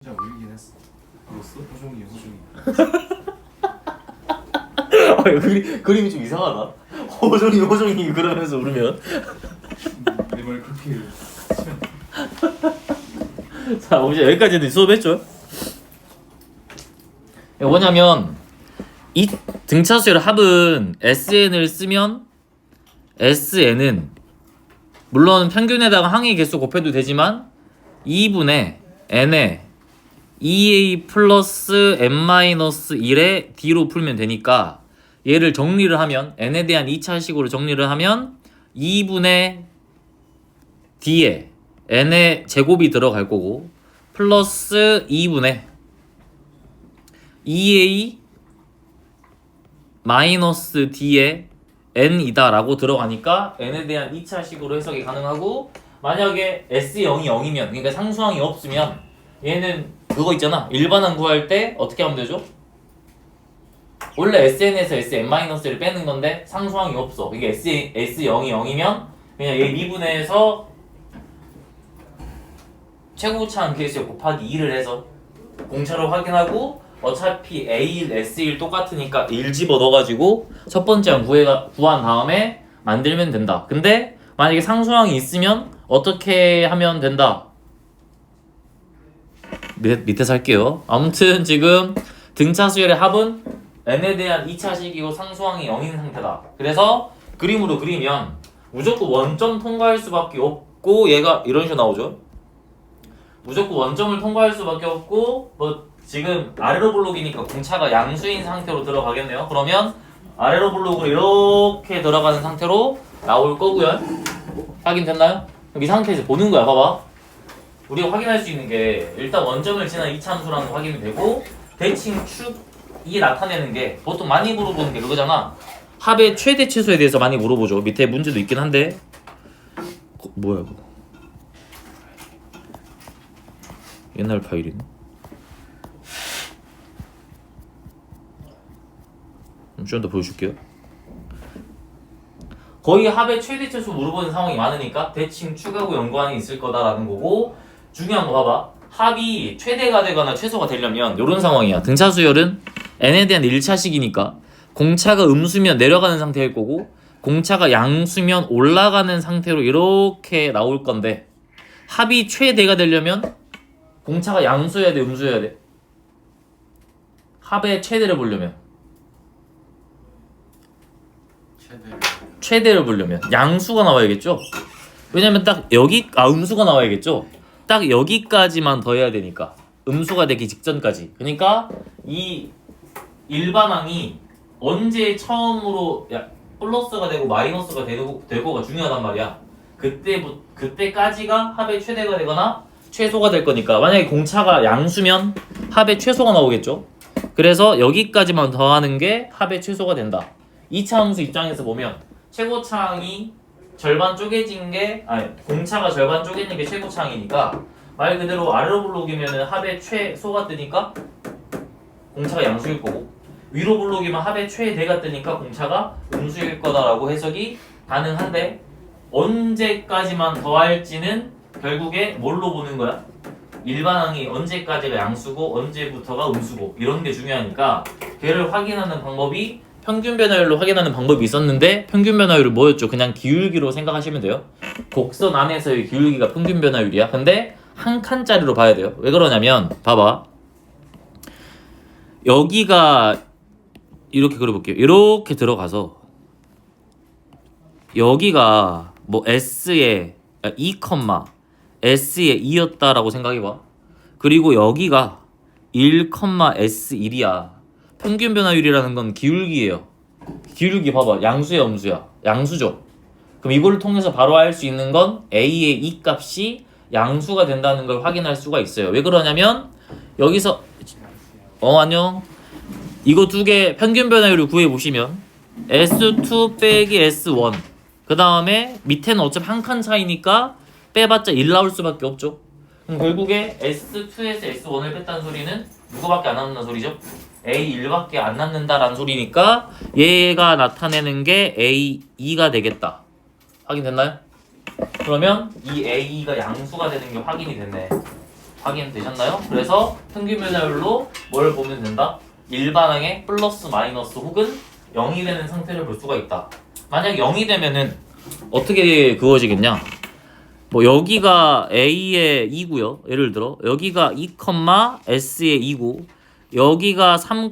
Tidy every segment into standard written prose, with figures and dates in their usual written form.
진짜 울긴 했어. 울었어? 호종이. 그림이 좀 이상하다. 호종이 그러면서 울으면. 내 말 그렇게 치면 자, 우리 여기까지는 수업했죠? 뭐냐면 이 등차수열 합은 SN을 쓰면 SN은 물론 평균에다가 항의 개수 곱해도 되지만 2분의 N에 2A 플러스 N-1의 D로 풀면 되니까 얘를 정리를 하면 N에 대한 2차식으로 정리를 하면 2분의 D에 N의 제곱이 들어갈 거고 플러스 2분의 2A 마이너스 D에 N이다 라고 들어가니까 N에 대한 2차식으로 해석이 가능하고 만약에 S0이 0이면 그러니까 상수항이 없으면 얘는 그거 있잖아 일반항 구할 때 어떻게 하면 되죠? 원래 SN에서 Sn-를 빼는 건데 상수항이 없어. 이게 S0이 0이면 그냥 얘 미분해서 최고차항 개수에 곱하기 2를 해서 공차로 확인하고 어차피 A1, S1 똑같으니까 1 집어넣어가지고 첫 번째 항 구한 다음에 만들면 된다. 근데 만약에 상수항이 있으면 어떻게 하면 된다? 밑에서 할게요. 아무튼 지금 등차수열의 합은 n에 대한 2차식이고 상수항이 0인 상태다. 그래서 그림으로 그리면 무조건 원점 통과할 수밖에 없고 얘가 이런 식으로 나오죠. 무조건 원점을 통과할 수밖에 없고 뭐 지금 아래로 블록이니까 공차가 양수인 상태로 들어가겠네요. 그러면 아래로 블록으로 이렇게 들어가는 상태로 나올 거고요. 확인됐나요? 그럼 이 상태에서 보는 거야. 봐봐. 우리가 확인할 수 있는 게 일단 원점을 지난 이차함수라는 거 확인이 되고 대칭 축이 나타내는 게 보통 많이 물어보는 게 그거잖아. 합의 최대 최소에 대해서 많이 물어보죠. 밑에 문제도 있긴 한데 뭐야 이거 옛날 파일이네. 좀 더 보여줄게요. 거의 합의 최대 최소 물어보는 상황이 많으니까 대칭 축하고 연관이 있을 거다라는 거고 중요한 거 봐봐. 합이 최대가 되거나 최소가 되려면 이런 상황이야. 등차수열은 n에 대한 1차식이니까 공차가 음수면 내려가는 상태일 거고 공차가 양수면 올라가는 상태로 이렇게 나올 건데 합이 최대가 되려면 공차가 양수여야 돼 음수여야 돼? 합의 최대를 보려면 최대를 보려면 양수가 나와야겠죠? 왜냐면 딱 여기 음수가 나와야겠죠? 딱 여기까지만 더해야 되니까 음수가 되기 직전까지. 그러니까 이 일반항이 언제 처음으로 플러스가 되고 마이너스가 되고가 중요하단 말이야. 그때까지가 합의 최대가 되거나 최소가 될 거니까 만약에 공차가 양수면 합의 최소가 나오겠죠. 그래서 여기까지만 더하는 게 합의 최소가 된다. 2차 함수 입장에서 보면 최고차항이 절반 쪼개진 게 공차가 절반 쪼개진 게 최고차항이니까 말 그대로 아래로 블록이면 합의 최소가 뜨니까 공차가 양수일 거고 위로 블록이면 합의 최대가 뜨니까 공차가 음수일 거다라고 해석이 가능한데 언제까지만 더할지는 결국에 뭘로 보는 거야? 일반항이 언제까지가 양수고 언제부터가 음수고 이런 게 중요하니까 걔를 확인하는 방법이 평균 변화율로 확인하는 방법이 있었는데 평균 변화율은 뭐였죠? 그냥 기울기로 생각하시면 돼요. 곡선 안에서의 기울기가 평균 변화율이야. 근데 한 칸짜리로 봐야 돼요. 왜 그러냐면 봐봐. 여기가 이렇게 그려볼게요. 이렇게 들어가서 여기가 뭐 S에 2, S에 2였다라고 생각해봐. 그리고 여기가 1, S1이야. 평균 변화율이라는 건 기울기예요. 기울기 봐봐. 양수야 음수야? 양수죠. 그럼 이걸 통해서 바로 알 수 있는 건 A의 이 값이 양수가 된다는 걸 확인할 수가 있어요. 왜 그러냐면 여기서 안녕. 이거 두 개 평균 변화율을 구해보시면 S2 빼기 S1 그 다음에 밑에는 어차피 한 칸 차이니까 빼봤자 1 나올 수밖에 없죠. 그럼 결국에 S2에서 S1을 뺐다는 소리는 누구밖에 안 남는다는 소리죠? A1밖에 안 남는다라는 소리니까 얘가 나타내는 게 A2가 되겠다. 확인됐나요? 그러면 이 A가 양수가 되는 게 확인이 됐네. 확인되셨나요? 그래서 평균 변화율로 뭘 보면 된다? 일반항의 플러스 마이너스 혹은 0이 되는 상태를 볼 수가 있다. 만약 0이 되면은 어떻게 그어지겠냐? 뭐 여기가 A의 2고요. 예를 들어 여기가 2, S의 2고 여기가 3,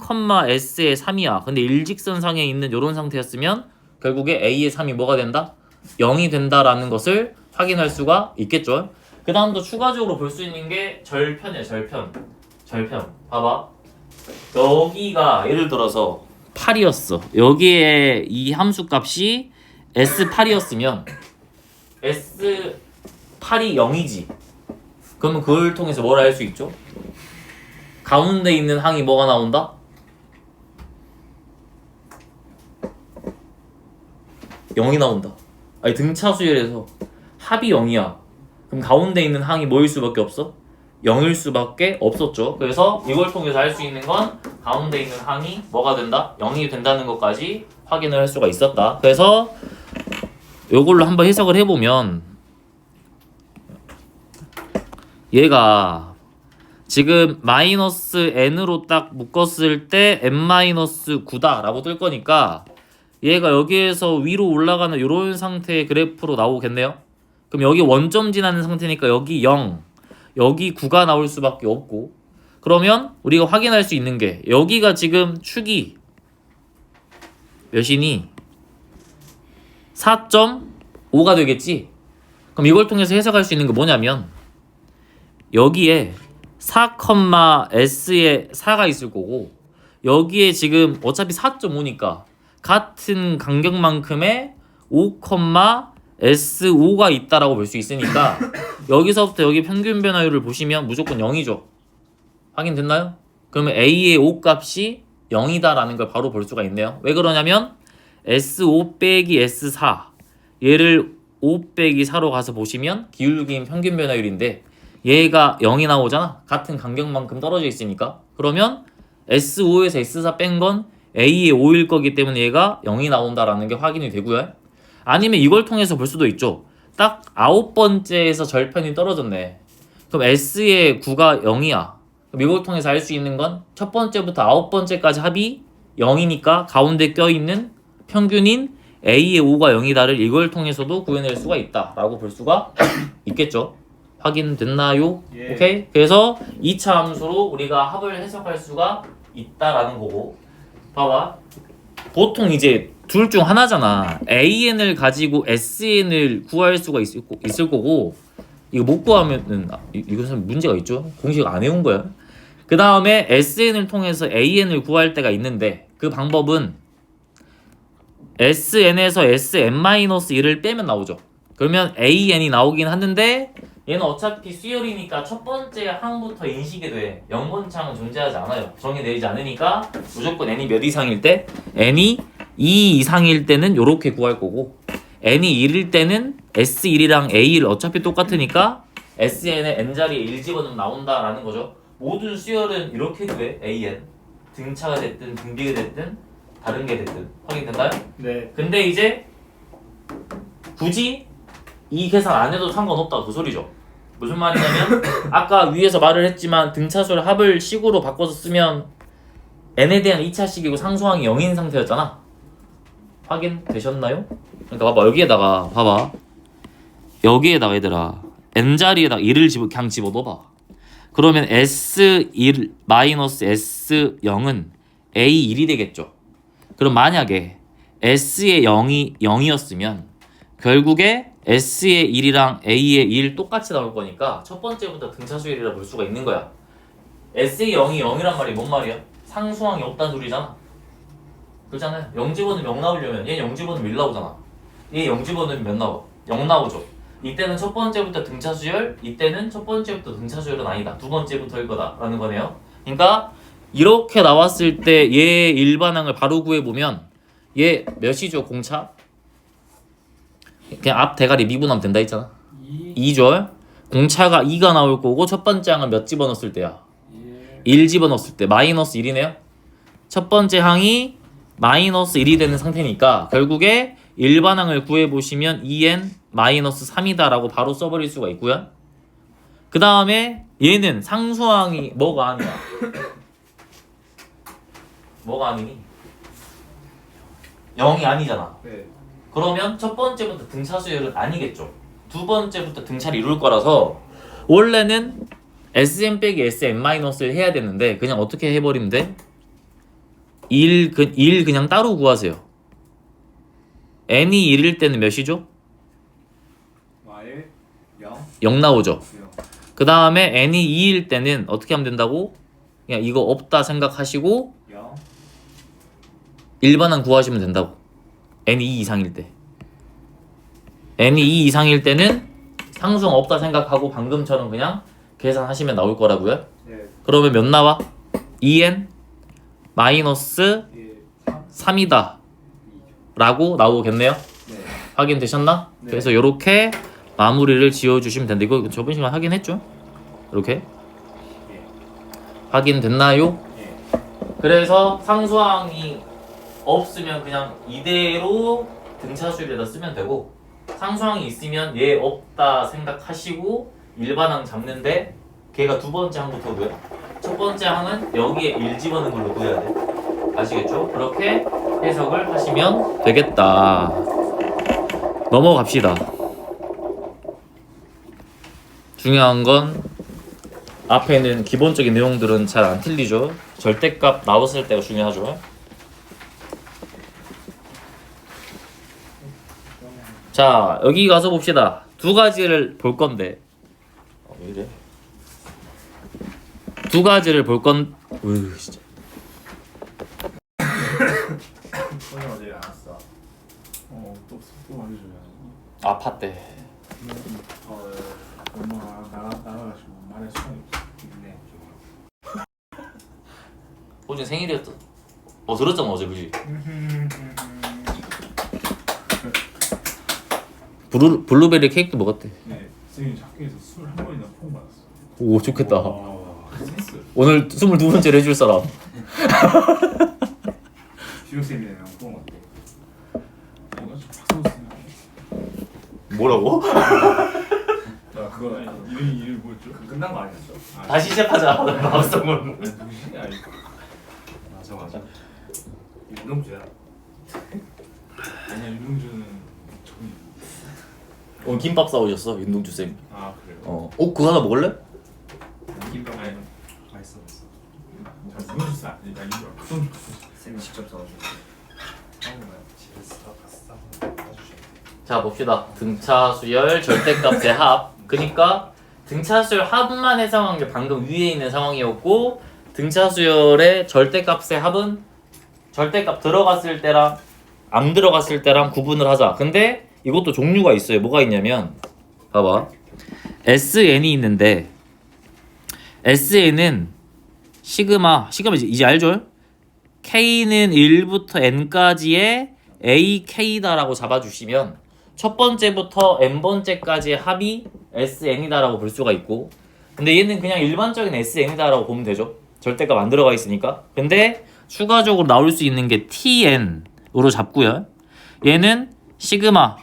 S의 3이야. 근데 일직선상에 있는 이런 상태였으면 결국에 A의 3이 뭐가 된다? 0이 된다라는 것을 확인할 수가 있겠죠. 그 다음도 추가적으로 볼 수 있는 게 절편이야. 절편. 봐봐. 여기가 예를 들어서 8이었어. 여기에 이 함수 값이 S8이었으면 S8이 0이지. 그러면 그걸 통해서 뭘 알 수 있죠? 가운데 있는 항이 뭐가 나온다? 0이 나온다. 아니 등차 수열에서 합이 0이야. 그럼 가운데 있는 항이 뭐일 수밖에 없어? 0일 수밖에 없었죠. 그래서 이걸 통해서 할 수 있는 건 가운데 있는 항이 뭐가 된다? 0이 된다는 것까지 확인을 할 수가 있었다. 그래서 이걸로 한번 해석을 해보면 얘가 지금 마이너스 n으로 딱 묶었을 때 n-9다 라고 뜰 거니까 얘가 여기에서 위로 올라가는 이런 상태의 그래프로 나오겠네요. 그럼 여기 원점 지나는 상태니까 여기 0, 여기 9가 나올 수밖에 없고, 그러면 우리가 확인할 수 있는 게 여기가 지금 축이 몇이니? 4.5가 되겠지? 그럼 이걸 통해서 해석할 수 있는 게 뭐냐면 여기에 4, S에 4가 있을 거고 여기에 지금 어차피 4.5니까 같은 간격만큼의 5, S5가 있다라고 볼 수 있으니까 여기서부터 여기 평균 변화율을 보시면 무조건 0이죠. 확인됐나요? 그러면 A의 5 값이 0이다라는 걸 바로 볼 수가 있네요. 왜 그러냐면 S5 빼기 S4 얘를 5 빼기 4로 가서 보시면 기울기인 평균 변화율인데 얘가 0이 나오잖아. 같은 간격만큼 떨어져 있으니까. 그러면 S5에서 S4 뺀 건 A의 5일 거기 때문에 얘가 0이 나온다라는 게 확인이 되고요. 아니면 이걸 통해서 볼 수도 있죠. 딱 9번째에서 절편이 떨어졌네. 그럼 S의 9가 0이야. 그럼 이걸 통해서 알 수 있는 건 첫 번째부터 9번째까지 합이 0이니까 가운데 껴있는 평균인 A의 5가 0이다를 이걸 통해서도 구해낼 수가 있다라고 볼 수가 있겠죠. 확인됐나요? 예. 오케이? 그래서 2차 함수로 우리가 합을 해석할 수가 있다라는 거고, 봐봐. 보통 이제 둘 중 하나잖아. AN을 가지고 SN을 구할 수가 있을 거고, 이거 못 구하면은 이것은 문제가 있죠. 공식 안 해온 거야. 그 다음에 SN을 통해서 AN을 구할 때가 있는데 그 방법은 SN에서 SN-1을 빼면 나오죠. 그러면 AN이 나오긴 하는데 얘는 어차피 수열이니까 첫 번째 항부터 인식이 돼. 0번창은 존재하지 않아요. 정의 내리지 않으니까 무조건 n이 몇 이상일 때? n이 2 이상일 때는 이렇게 구할 거고, n이 1일 때는 S1이랑 A1 어차피 똑같으니까 SN에 n자리에 1 집어넣으면 나온다라는 거죠. 모든 수열은 이렇게 구해. AN 등차가 됐든 등비가 됐든 다른 게 됐든. 확인됐나요? 네. 근데 이제 굳이 이 계산 안 해도 상관없다 그 소리죠. 무슨 말이냐면 아까 위에서 말을 했지만 등차수를 합을 식으로 바꿔서 쓰면 n에 대한 2차식이고 상수항이 0인 상태였잖아. 확인되셨나요? 그러니까 봐봐, 여기에다가 봐봐, 여기에다가 얘들아 n자리에다가 1을 그냥 집어넣어봐. 그러면 S1 마이너스 S0은 A1이 되겠죠. 그럼 만약에 S의 0이 0이었으면 결국에 S의 1이랑 A의 1 똑같이 나올 거니까 첫 번째부터 등차수열이라 볼 수가 있는 거야. S의 0이 0이란 말이 뭔 말이야? 상수항이 없다는 소리잖아. 그렇잖아요. 0 집어넣으면 0 나오려면 얘 0 집어넣으면 1 나오잖아. 얘 0 집어넣으면 몇 나와? 0 나오죠. 이때는 첫 번째부터 등차수열, 이때는 첫 번째부터 등차수열은 아니다. 두 번째부터일 거다라는 거네요. 그러니까 이렇게 나왔을 때 얘 일반항을 바로 구해보면 얘 몇이죠? 공차? 그냥 앞 대가리 미분하면 된다 했잖아. 2죠. 공차가 2가 나올 거고 첫 번째 항은 몇 집어넣었을 때야? 1 집어넣었을 때 마이너스 1이네요. 첫 번째 항이 마이너스 1이 되는 상태니까 결국에 일반항을 구해보시면 2n 마이너스 3이다 라고 바로 써버릴 수가 있고요. 그 다음에 얘는 상수항이 뭐가 아니야? 뭐가 아니니? 0이 아니잖아. 네. 그러면 첫 번째부터 등차 수열은 아니겠죠. 두 번째부터 등차를 이룰 거라서 원래는 Sn 빼기 Sn-를 해야 되는데 그냥 어떻게 해버리면 돼? 1 그냥 따로 구하세요. n이 1일 때는 몇이죠? Y에 0. 0 나오죠. 0. 그 다음에 n이 2일 때는 어떻게 하면 된다고? 그냥 이거 없다 생각하시고 0. 일반항 구하시면 된다고. n이 2 이상일 때. n이 2 이상일 때는 상수항 없다 생각하고 방금처럼 그냥 계산하시면 나올 거라고요. 네. 그러면 몇 나와? 2n 마이너스 3. 3이다 2. 라고 나오겠네요. 네. 확인되셨나? 네. 그래서 이렇게 마무리를 지어주시면 된다. 이거 저번 시간 확인했죠? 이렇게 예. 확인됐나요? 예. 그래서 상수항이 없으면 그냥 이대로 등차수열에다 쓰면 되고 상수항이 있으면 얘 없다 생각하시고 일반항 잡는데 걔가 두 번째 항부터고요. 첫 번째 항은 여기에 1 집어넣는 걸로 구해야 돼. 아시겠죠? 그렇게 해석을 하시면 되겠다. 넘어갑시다. 중요한 건 앞에는 기본적인 내용들은 잘 안 틀리죠. 절대값 나왔을 때가 중요하죠. 자, 여기 가서 봅시다. 두 가지를 볼 건데. 왜 이래? 두 가지를 볼 건. 으, 진짜. 오늘 어제 안 왔어. 또 말해줘야. 아팠대. 엄마 나가가지고 말할 수가 있네. 호준 생일이었어. 들었잖아 어제 그지? 블루베리 케이크도 먹었대. 네, 선생님 학교에서 술 한 번이나 포옹 받았어. 오 좋겠다. 센스. 오늘 22번째를 해줄 사람. 지효쌤이랑 포옹 받고. 뭔가 좀 박성우 쌤. 뭐라고? 그거 이름이 뭐였죠? 끝난 거 아니었죠? 다시 시작하자. 박성훈. 누구지? 맞아. 윤동주야. 아니야 윤동주는 저기. 오늘 김밥 싸우셨어 윤동주 쌤. 아 그래요? 그거 하나 먹을래? 김밥 아니 맛있어. 윤동주 쌤 아니 나 이거 윤동주 쌤이 직접 써가지고 집에서 갔어. 봐주셔야 자 봅시다. 등차 수열 절대값의 합. 그러니까 등차 수열 합만 해석한 게 방금 위에 있는 상황이었고 등차 수열의 절대값의 합은 절대값 들어갔을 때랑 안 들어갔을 때랑 구분을 하자. 근데 이것도 종류가 있어요. 뭐가 있냐면 봐봐. SN이 있는데 SN은 시그마 이제 알죠? K는 1부터 N까지의 AK다라고 잡아주시면 첫 번째부터 N번째까지의 합이 SN이다라고 볼 수가 있고 근데 얘는 그냥 일반적인 SN이다라고 보면 되죠. 절대값 안 들어가 있으니까. 근데 추가적으로 나올 수 있는 게 TN으로 잡고요. 얘는 시그마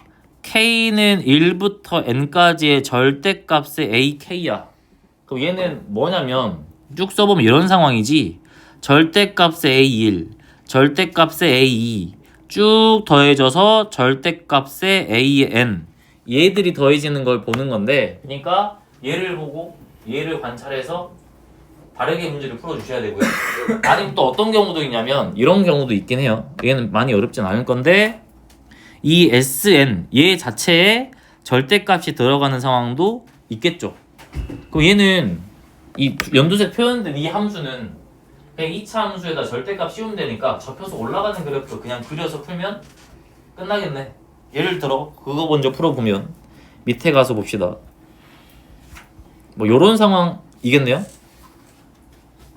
K는 1부터 N까지의 절대값의 AK야. 그럼 얘는 뭐냐면 쭉 써보면 이런 상황이지. 절대값의 A1, 절대값의 A2 쭉 더해져서 절대값의 AN 얘들이 더해지는 걸 보는 건데 그러니까 얘를 보고 얘를 관찰해서 다르게 문제를 풀어주셔야 되고요. 아니면 또 어떤 경우도 있냐면 이런 경우도 있긴 해요. 얘는 많이 어렵진 않을 건데 이 SN 얘 자체에 절대값이 들어가는 상황도 있겠죠. 그럼 얘는 이 연두색 표현된 이 함수는 그냥 2차 함수에다 절대값 씌우면 접혀서 올라가는 그래프로 그냥 그려서 풀면 끝나겠네. 예를 들어 그거 먼저 풀어보면 밑에 가서 봅시다. 뭐 요런 상황이겠네요.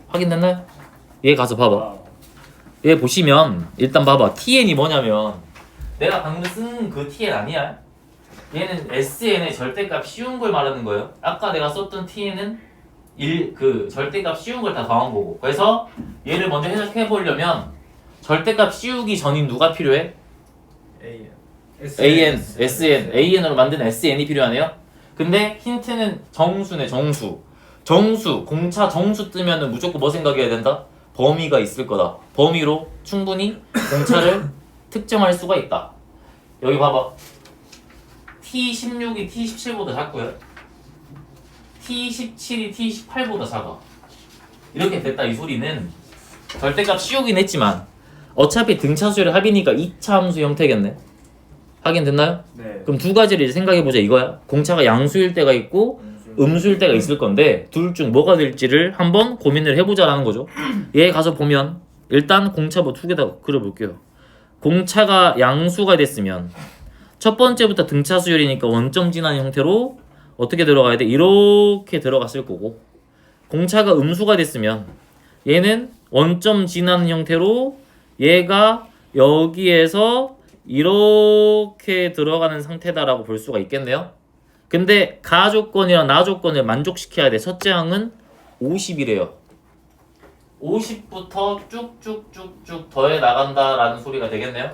확인됐나요? 얘 가서 봐봐. 얘 보시면 일단 봐봐. TN이 뭐냐면 내가 방금 쓴 그 TN 아니야? 얘는 SN의 절대값 씌운 걸 말하는 거예요. 아까 내가 썼던 TN은 그 절대값 씌운 걸 다 더한 거고. 그래서 얘를 먼저 해석해 보려면 절대값 씌우기 전인 누가 필요해? AN, SN, AN으로 만든 SN이 필요하네요. 근데 힌트는 정수네, 정수. 정수, 공차 정수 뜨면은 무조건 뭐 생각해야 된다? 범위가 있을 거다. 범위로 충분히 공차를 특정할 수가 있다. 여기 봐봐. T16이 T17보다 작고요. T17이 T18보다 작아. 이렇게 됐다 이 소리는 절대값 씌우긴 했지만 어차피 등차수열의 합이니까 2차 함수 형태겠네. 확인됐나요? 네. 그럼 두 가지를 이제 생각해보자 이거야. 공차가 양수일 때가 있고 음수일 때가 있을 건데 둘 중 뭐가 될지를 한번 고민을 해보자라는 거죠. 얘 가서 보면 일단 공차 뭐 두 개 다 그려볼게요. 공차가 양수가 됐으면 첫 번째부터 등차 수열이니까 원점 진한 형태로 어떻게 들어가야 돼? 이렇게 들어갔을 거고 공차가 음수가 됐으면 얘는 원점 진한 형태로 얘가 여기에서 이렇게 들어가는 상태다라고 볼 수가 있겠네요. 근데 가 조건이랑 나 조건을 만족시켜야 돼. 첫째 항은 50이래요. 50부터 쭉쭉쭉쭉 더해 나간다라는 소리가 되겠네요.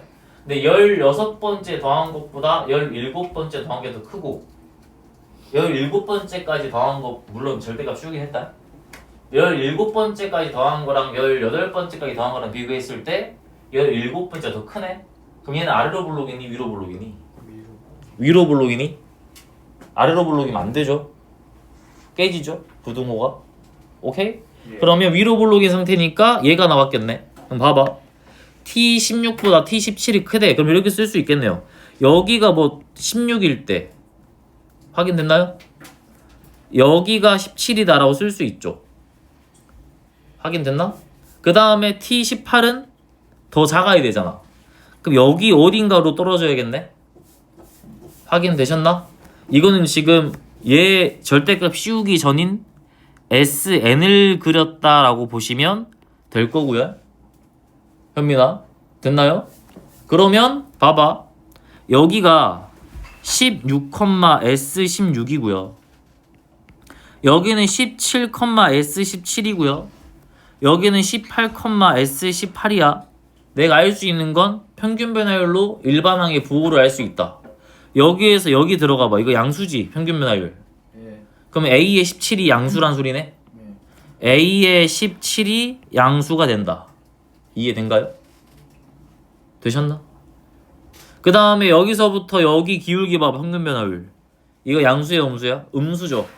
근데 16번째 더한 것보다 17번째 더한 게 더 크고 17번째까지 더한 거 물론 절대값 씌우긴 했다. 17번째까지 더한 거랑 18번째까지 더한 거랑 비교했을 때 17번째가 더 크네? 그럼 얘는 아래로 블록이니 위로 블록이니? 위로 블록이니? 아래로 블록이면 안 되죠. 깨지죠. 부등호가. 오케이? 예. 그러면 위로 블록인 상태니까 얘가 나왔겠네. 그럼 봐봐. T16보다 T17이 크대. 그럼 이렇게 쓸 수 있겠네요. 여기가 뭐 16일 때 확인됐나요? 여기가 17이다라고 쓸 수 있죠. 확인됐나? 그 다음에 T18은 더 작아야 되잖아. 그럼 여기 어딘가로 떨어져야겠네? 확인되셨나? 이거는 지금 얘 절대값 씌우기 전인 SN을 그렸다라고 보시면 될 거고요. 현민아 됐나요? 그러면 봐봐. 여기가 16,S16이고요. 여기는 17,S17이고요. 여기는 18,S18이야. 내가 알 수 있는 건 평균 변화율로 일반항의 부호를 알 수 있다. 여기에서 여기 들어가 봐. 이거 양수지 평균 변화율. 예. 그럼 A의 17이 양수란 소리네. A의 17이 양수가 된다. 이해된가요? 되셨나? 그 다음에 여기서부터 여기 기울기 봐봐. 평균 변화율. 이거 양수야 음수야? 음수죠.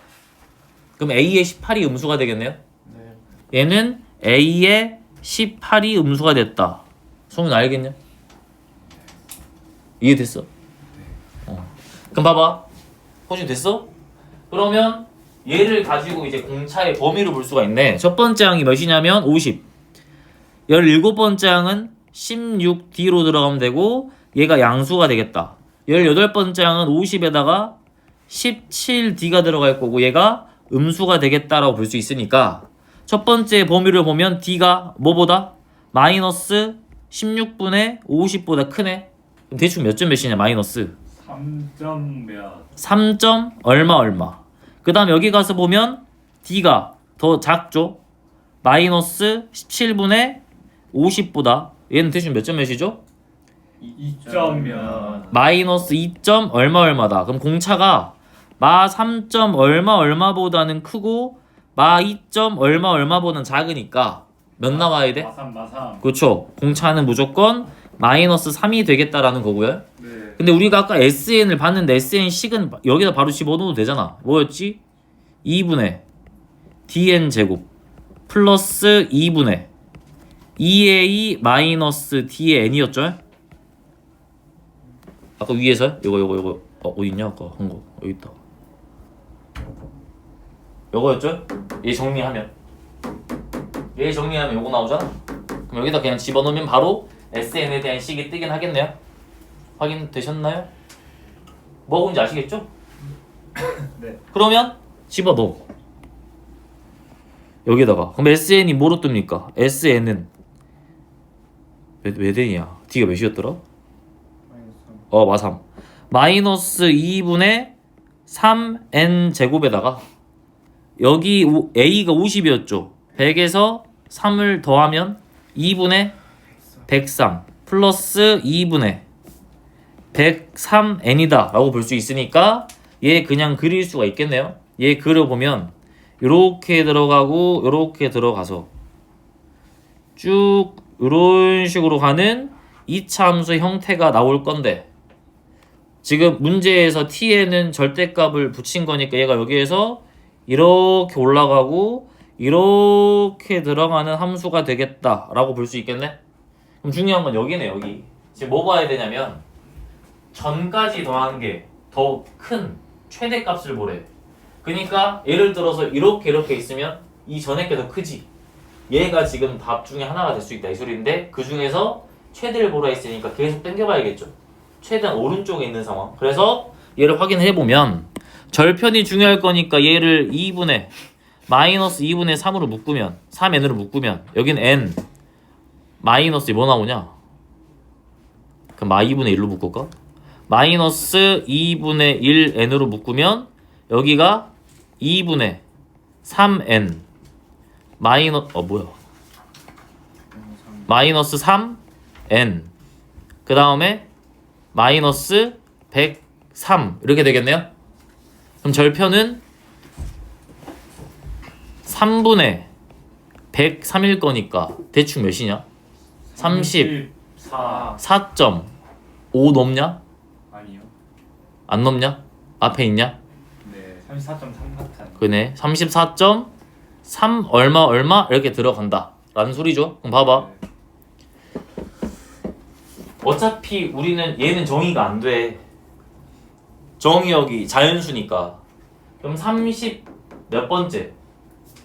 그럼 A의 18이 음수가 되겠네요. 네. 얘는 A의 18이 음수가 됐다. 성윤 알겠냐? 이해됐어? 그럼 봐봐. 호진 됐어? 그러면 얘를 가지고 이제 공차의 범위를 볼 수가 있네. 첫 번째 항이 몇이냐면 50. 17번째 항은 16D로 들어가면 되고 얘가 양수가 되겠다. 18번째 항은 50에다가 17D가 들어갈 거고 얘가 음수가 되겠다라고 볼 수 있으니까 첫 번째 범위를 보면 D가 뭐보다? 마이너스 16분의 50보다 크네. 그럼 대충 몇 점 몇이냐 마이너스 3점 몇? 3점 얼마. 그 다음 여기 가서 보면 D가 더 작죠. 마이너스 17분의 50보다 얘는 대충 몇 점 몇이죠? 2점 몇? 마이너스 2점 얼마다. 그럼 공차가 마 3점 얼마보다는 크고 마 2점 얼마보다는 작으니까 몇 나와야 돼? 마삼. 그렇죠. 공차는 무조건 마이너스 3이 되겠다라는 거고요. 네. 근데 우리가 아까 SN을 봤는데 SN식은 여기다 바로 집어넣어도 되잖아. 뭐였지? 2분의 DN 제곱 플러스 2분의 2A 마이너스 D의 N이었죠? 아까 위에서요? 요거 어디 있냐 아까 한 거 여기 있다. 요거였죠? 얘 정리하면 요거 나오잖아. 그럼 여기다 그냥 집어넣으면 바로 SN에 대한 식이 뜨긴 하겠네요. 확인되셨나요? 뭐군지 아시겠죠? 네. 그러면 집어넣어 여기다가. 그럼 SN이 뭐로 뜹니까? SN은 왜 되냐? D가 몇이었더라? 마3 마이너스 2분의 3n 제곱에다가 여기 A가 50이었죠. 100에서 3을 더하면 2분의 103 플러스 2분의 103n이다 라고 볼 수 있으니까 얘 그냥 그릴 수가 있겠네요. 얘 그려보면 요렇게 들어가고 요렇게 들어가서 쭉 이런 식으로 가는 2차 함수 형태가 나올 건데 지금 문제에서 t에는 절대값을 붙인 거니까 얘가 여기에서 이렇게 올라가고 이렇게 들어가는 함수가 되겠다라고 볼 수 있겠네? 그럼 중요한 건 여기네. 여기 지금 뭐 봐야 되냐면 전까지 더하는 게 더 큰 최대값을 보래. 그러니까 예를 들어서 이렇게 있으면 이 전에 게 더 크지. 얘가 지금 답 중에 하나가 될 수 있다 이 소리인데 그 중에서 최대를 보라 했으니까 계속 당겨봐야겠죠. 최대한 오른쪽에 있는 상황. 그래서 얘를 확인해 보면 절편이 중요할 거니까 얘를 2분의 마이너스 2분의 3으로 묶으면 3n으로 묶으면 여긴 n 마이너스 뭐 나오냐? 그럼 마 2분의 1로 묶을까? 마이너스 2분의 1n으로 묶으면 여기가 2분의 3n 마이너스 3n 그 다음에 마이너스 103 이렇게 되겠네요. 그럼 절편은 3분의 103일 거니까 대충 몇이냐? 34.5 넘냐? 아니요. 안 넘냐? 앞에 있냐? 네, 34.3 같아요. 그네 34.3 얼마 이렇게 들어간다 라는 소리죠. 그럼 봐봐. 네. 어차피 우리는 얘는 정의가 안 돼. 정의역이 자연수니까. 그럼 30 몇 번째?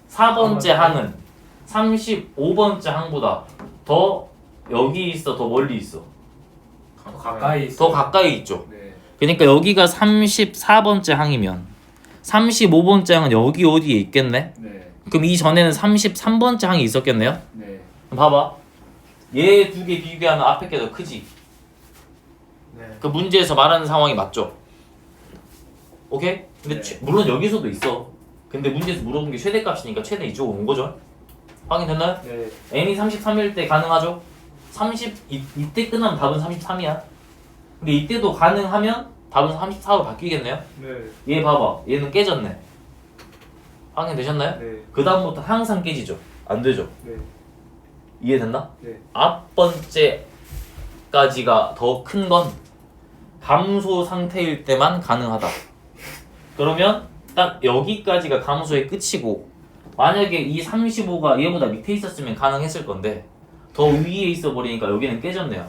4번째 항은 35번째 항보다 더 여기 있어, 더 멀리 있어? 더 가까이 더 가까이 있죠. 네. 그러니까 여기가 34번째 항이면 35번째 항은 여기 어디에 있겠네? 네. 그럼 이 전에는 33번째 항이 있었겠네요? 네. 그럼 봐봐. 얘 두 개 비교하면 앞에 게 더 크지? 네. 그 문제에서 말하는 상황이 맞죠? 오케이? 근데 네. 물론 여기서도 있어. 근데 문제에서 물어본 게 최대값이니까 최대 이쪽으로 온 거죠? 확인됐나요? 네. n이 33일 때 가능하죠? 30 이때 끝나면 답은 33이야. 근데 이때도 가능하면 답은 34로 바뀌겠네요? 네. 얘 봐봐. 얘는 깨졌네. 확인되셨나요? 네. 그 다음부터 항상 깨지죠? 안 되죠? 네. 이해됐나? 네. 앞 번째까지가 더 큰 건 감소 상태일 때만 가능하다. 그러면 딱 여기까지가 감소의 끝이고 만약에 이 35가 얘보다 밑에 있었으면 가능했을 건데 더 위에 있어 버리니까 여기는 깨졌네요.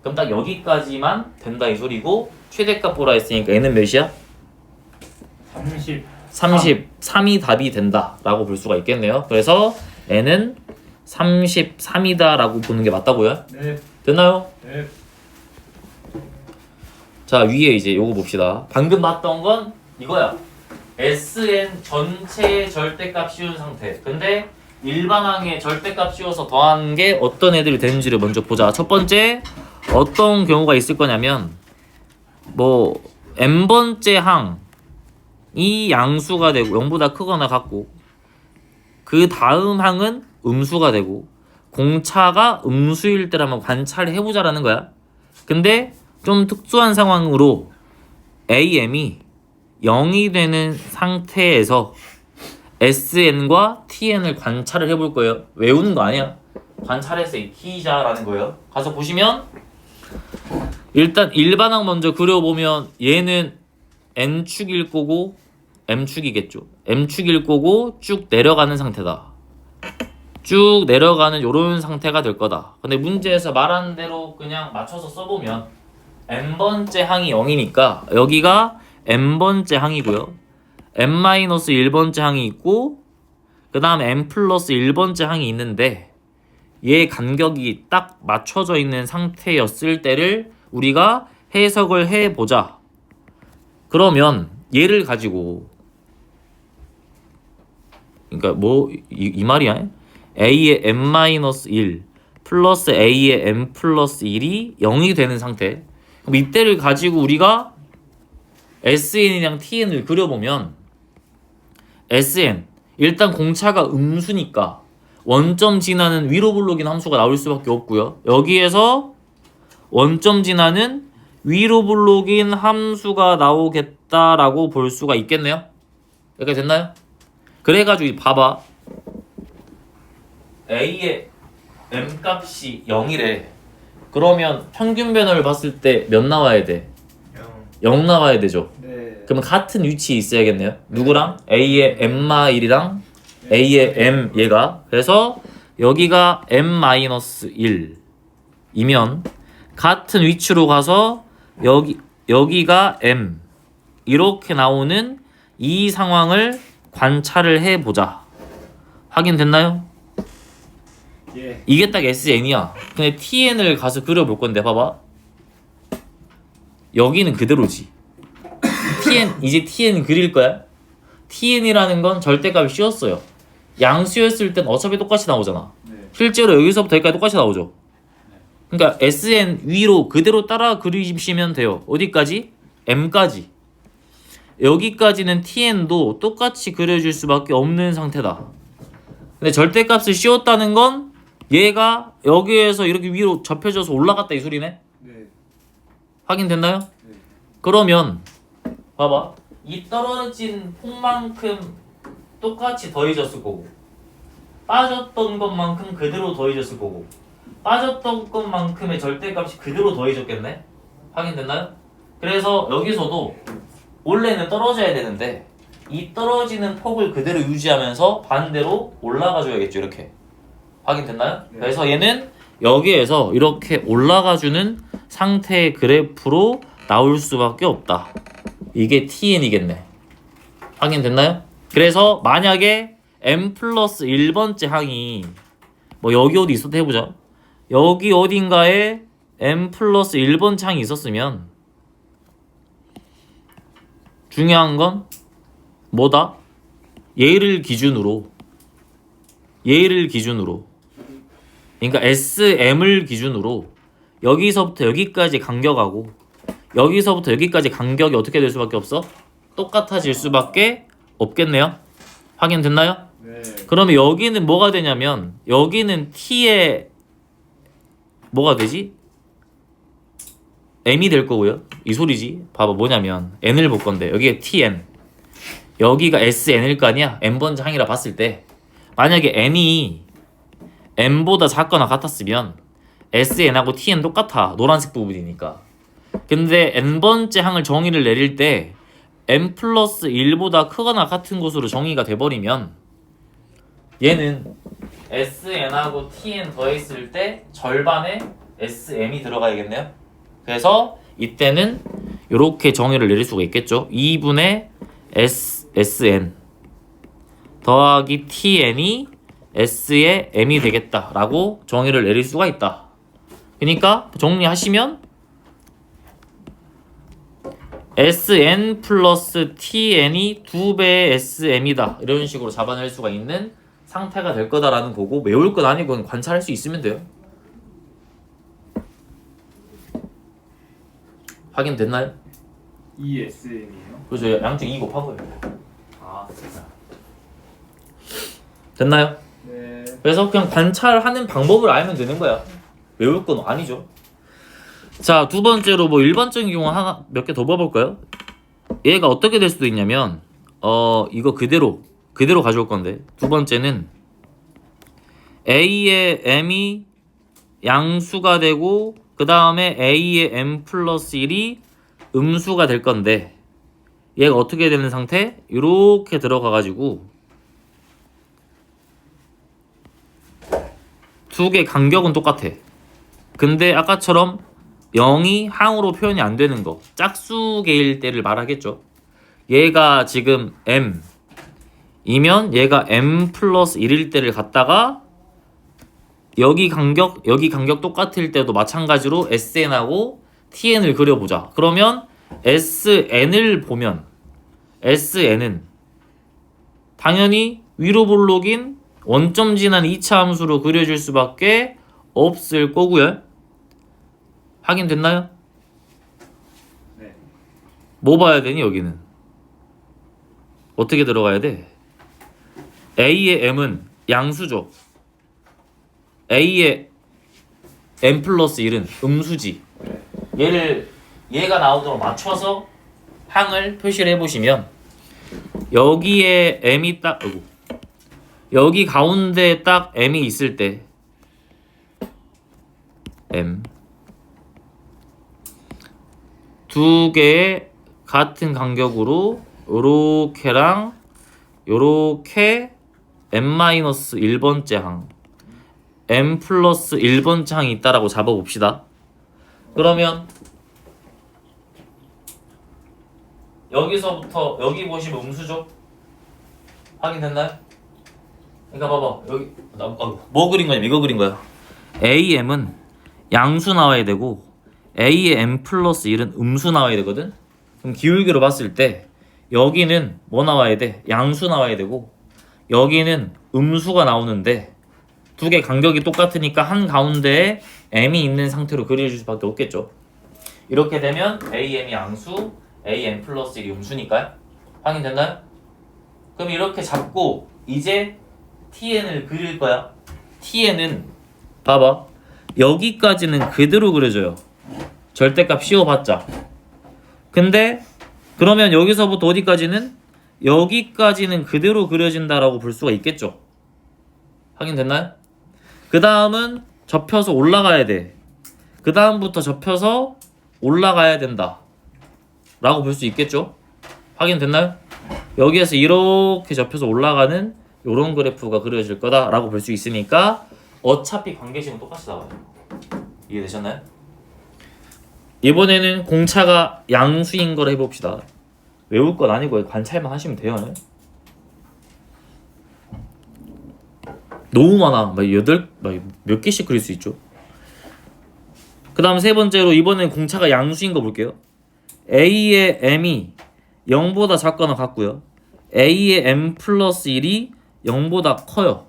그럼 딱 여기까지만 된다 이 소리고 최대값 보라 했으니까 얘는 몇이야? 33이 답이 된다라고 볼 수가 있겠네요. 그래서 n은 33이다라고 보는 게 맞다고요? 네. 됐나요? 네. 자 위에 이제 요거 봅시다. 방금 봤던 건 이거야. Sn 전체의 절대값 씌운 상태. 근데 일반항에 절대값 씌워서 더한 게 어떤 애들이 되는지를 먼저 보자. 첫 번째 어떤 경우가 있을 거냐면 뭐 n번째 항이 양수가 되고 0보다 크거나 같고 그 다음 항은 음수가 되고 공차가 음수일 때라면 관찰을 해보자라는 거야. 근데 좀 특수한 상황으로 AM이 0이 되는 상태에서 SN과 TN을 관찰을 해볼 거예요. 외우는 거 아니야. 관찰해서 익히자라는 거예요. 가서 보시면 일단 일반항 먼저 그려보면 얘는 N축일 거고 M축이겠죠. M축일 거고 쭉 내려가는 상태다. 쭉 내려가는 요런 상태가 될 거다. 근데 문제에서 말한 대로 그냥 맞춰서 써보면 n번째 항이 0이니까 여기가 n번째 항이고요. n-1번째 항이 있고 그 다음에 n 플러스 1번째 항이 있는데 얘 간격이 딱 맞춰져 있는 상태였을 때를 우리가 해석을 해보자. 그러면 얘를 가지고 그러니까 뭐 이 말이야? a의 n-1 플러스 a의 n 플러스 1이 0이 되는 상태. 그럼 이때를 가지고 우리가 SN이랑 TN을 그려보면 SN 일단 공차가 음수니까 원점 지나는 위로 블록인 함수가 나올 수밖에 없고요. 여기에서 원점 지나는 위로 블록인 함수가 나오겠다라고 볼 수가 있겠네요. 여기까지 됐나요? 그래가지고 봐봐. A의 M 값이 0이래. 그러면 평균 변화를 봤을 때 몇 나와야 돼? 0 나와야 되죠. 네. 그러면 같은 위치에 있어야겠네요. 누구랑? A의 M-1이랑 A의 M 얘가. 그래서 여기가 M-1이면 같은 위치로 가서 여기가 M 이렇게 나오는 이 상황을 관찰을 해보자. 확인됐나요? 예. 이게 딱 SN이야. 근데 TN을 가서 그려볼 건데 봐봐. 여기는 그대로지. 이제 TN 그릴 거야. TN이라는 건 절대값이 씌웠어요. 양수였을 땐 어차피 똑같이 나오잖아. 네. 실제로 여기서부터 여기까지 똑같이 나오죠. 그러니까 SN 위로 그대로 따라 그리시면 돼요. 어디까지? M까지. 여기까지는 TN도 똑같이 그려줄 수밖에 없는 상태다. 근데 절대값을 씌웠다는 건 얘가 여기에서 이렇게 위로 접혀져서 올라갔다 이 소리네. 네. 확인됐나요? 네. 그러면 봐봐. 이 떨어진 폭만큼 똑같이 더해졌을 거고 빠졌던 것만큼 그대로 더해졌을 거고 빠졌던 것만큼의 절대값이 그대로 더해졌겠네? 확인됐나요? 그래서 여기서도 원래는 떨어져야 되는데 이 떨어지는 폭을 그대로 유지하면서 반대로 올라가 줘야겠죠. 이렇게 확인됐나요? 네. 그래서 얘는 여기에서 이렇게 올라가주는 상태의 그래프로 나올 수밖에 없다. 이게 TN이겠네. 확인됐나요? 그래서 만약에 M 플러스 1번째 항이 뭐 여기 어디 있었다 해보자. 여기 어딘가에 M 플러스 1번째 항이 있었으면 중요한 건 뭐다? 얘를 기준으로 그러니까 SM을 기준으로 여기서부터 여기까지 간격하고 여기서부터 여기까지 간격이 어떻게 될 수밖에 없어? 똑같아질 수밖에 없겠네요. 확인됐나요? 네. 그러면 여기는 뭐가 되냐면 여기는 T의 뭐가 되지? M이 될 거고요. 이 소리지. 봐봐 뭐냐면 N을 볼 건데 여기에 TN 여기가 SN일 거 아니야. N번째 항이라 봤을 때 만약에 N이 M보다 작거나 같았으면 SN하고 TN 똑같아. 노란색 부분이니까. 근데 N번째 항을 정의를 내릴 때 M 플러스 1보다 크거나 같은 것으로 정의가 돼버리면 얘는 SN하고 TN 더했을 때 절반에 SM이 들어가야겠네요. 그래서 이때는 이렇게 정의를 내릴 수가 있겠죠. 2분의 SN 더하기 TN이 S의 M이 되겠다라고 정의를 내릴 수가 있다. 그러니까 정리하시면 SN 플러스 TN이 2배의 SM이다. 이런 식으로 잡아낼 수가 있는 상태가 될 거다라는 거고 외울 건 아니고 관찰할 수 있으면 돼요. 확인됐나요? ESN이에요. 그죠? 양쪽 2 곱한 거예요. 아. 됐나요? 네. 그래서 그냥 관찰하는 방법을 알면 되는 거야. 외울 건 아니죠. 자, 두 번째로 뭐 일반적인 경우 하나 몇 개 더 봐볼까요? 얘가 어떻게 될 수도 있냐면 이거 그대로 가져올 건데 두 번째는 A의 M이 양수가 되고 그 다음에 A의 M 플러스 1이 음수가 될 건데 얘가 어떻게 되는 상태? 이렇게 들어가 가지고 두 개 간격은 똑같아. 근데 아까처럼 0이 항으로 표현이 안 되는 거 짝수계일 때를 말하겠죠. 얘가 지금 M 이면 얘가 M 플러스 1일 때를 갖다가 여기 간격 똑같을 때도 마찬가지로 SN하고 TN을 그려보자. 그러면 SN을 보면 SN은 당연히 위로 볼록인 원점 지난 2차 함수로 그려질 수밖에 없을 거고요. 확인됐나요? 네. 뭐 봐야 되니 여기는? 어떻게 들어가야 돼? A의 M은 양수죠. A의 M 플러스 1은 음수지. 얘가 나오도록 맞춰서 항을 표시를 해보시면 여기에 M이 딱 여기 가운데 딱 m이 있을 때 m 두 개의 같은 간격으로 요렇게랑 요렇게 m-1번째 항 m 플러스 1번째 항이 있다라고 잡아봅시다. 그러면 여기서부터 여기 보시면 음수죠? 확인됐나요? 그러니까 봐봐 여기 뭐 그린 거냐 이거 그린 거야. AM은 양수 나와야 되고 A의 M 플러스 1은 음수 나와야 되거든. 그럼 기울기로 봤을 때 여기는 뭐 나와야 돼? 양수 나와야 되고 여기는 음수가 나오는데 두 개 간격이 똑같으니까 한 가운데에 M이 있는 상태로 그려줄 수밖에 없겠죠. 이렇게 되면 AM이 양수 AM 플러스 1이 음수니까요. 확인됐나요? 그럼 이렇게 잡고 이제 TN을 그릴 거야. TN은 봐봐 여기까지는 그대로 그려져요. 절대값 씌워봤자. 근데 그러면 여기서부터 어디까지는? 여기까지는 그대로 그려진다라고 볼 수가 있겠죠. 확인됐나요? 그 다음은 접혀서 올라가야 돼. 그 다음부터 접혀서 올라가야 된다 라고 볼 수 있겠죠. 확인됐나요? 여기에서 이렇게 접혀서 올라가는 요런 그래프가 그려질 거다 라고 볼 수 있으니까 어차피 관계식은 똑같이 나와요. 이해되셨나요? 이번에는 공차가 양수인 걸 해봅시다. 외울 건 아니고 관찰만 하시면 돼요. 너무 많아. 몇 개씩 그릴 수 있죠. 그 다음 세 번째로 이번엔 공차가 양수인 거 볼게요. A의 M이 0보다 작거나 같고요. A의 M 플러스 1이 0보다 커요.